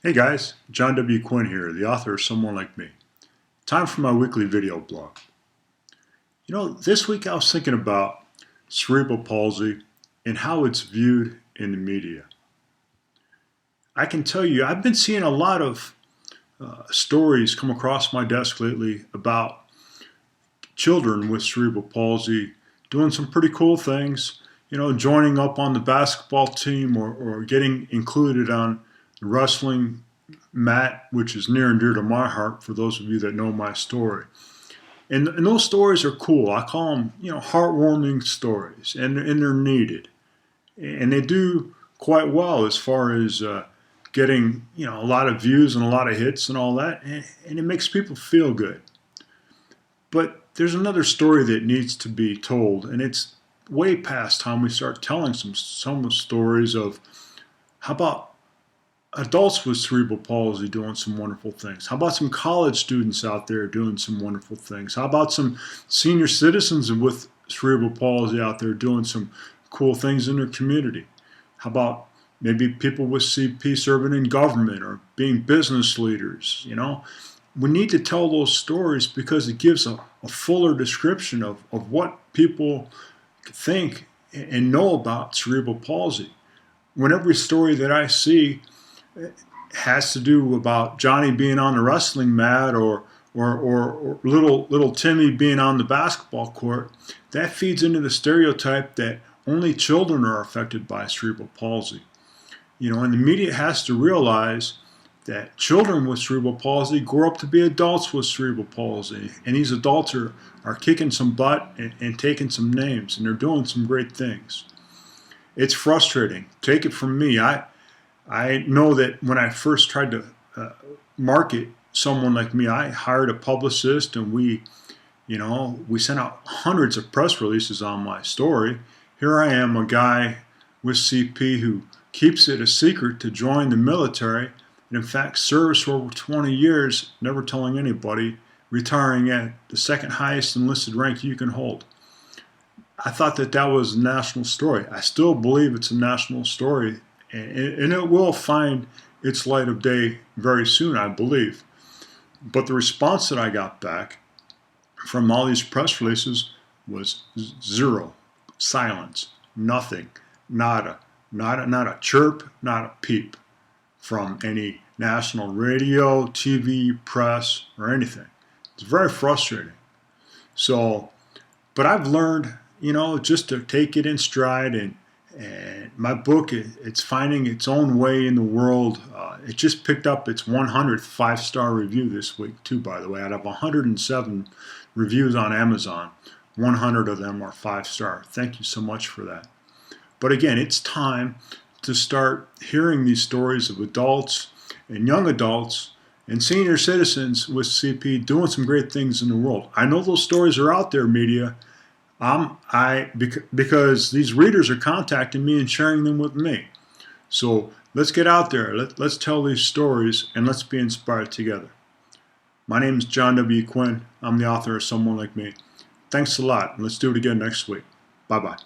Hey guys, John W. Quinn here, the author of Someone Like Me. Time for my weekly video blog. This week I was thinking about cerebral palsy and how it's viewed in the media. I can tell you, I've been seeing a lot of stories come across my desk lately about children with cerebral palsy doing some pretty cool things, joining up on the basketball team or getting included on the wrestling mat, which is near and dear to my heart for those of you that know my story. And those stories are cool. I call them, heartwarming stories, and they're needed. And they do quite well as far as getting, a lot of views and a lot of hits and all that, and it makes people feel good. But there's another story that needs to be told, and it's way past time we start telling some stories of how about adults with cerebral palsy doing some wonderful things? How about some college students out there doing some wonderful things? How about some senior citizens with cerebral palsy out there doing some cool things in their community? How about maybe people with CP serving in government or being business leaders? We need to tell those stories because it gives a fuller description of what people think and know about cerebral palsy. When every story that I see has to do about Johnny being on the wrestling mat or little Timmy being on the basketball court, that feeds into the stereotype that only children are affected by cerebral palsy. And the media has to realize that children with cerebral palsy grow up to be adults with cerebral palsy, and these adults are kicking some butt and taking some names, and they're doing some great things. It's frustrating. Take it from me. I know that when I first tried to market Someone Like Me, I hired a publicist, and we sent out hundreds of press releases on my story. Here I am, a guy with CP who keeps it a secret to join the military, and in fact serves for over 20 years, never telling anybody, retiring at the second highest enlisted rank you can hold. I thought that was a national story. I still believe it's a national story, and it will find its light of day very soon, I believe. But the response that I got back from all these press releases was zero, silence, nothing, nada, not a chirp, not a peep from any national radio, TV, press, or anything. It's very frustrating. So, but I've learned, just to take it in stride, and my book, it's finding its own way in the world. It just picked up its 100th five-star review this week, too, by the way. Out of 107 reviews on Amazon, 100 of them are 5-star. Thank you so much for that. But again, it's time to start hearing these stories of adults and young adults and senior citizens with CP doing some great things in the world. I know those stories are out there, media. Because these readers are contacting me and sharing them with me. So let's get out there. Let's tell these stories, and let's be inspired together. My name is John W. Quinn. I'm the author of Someone Like Me. Thanks a lot, and let's do it again next week. Bye-bye.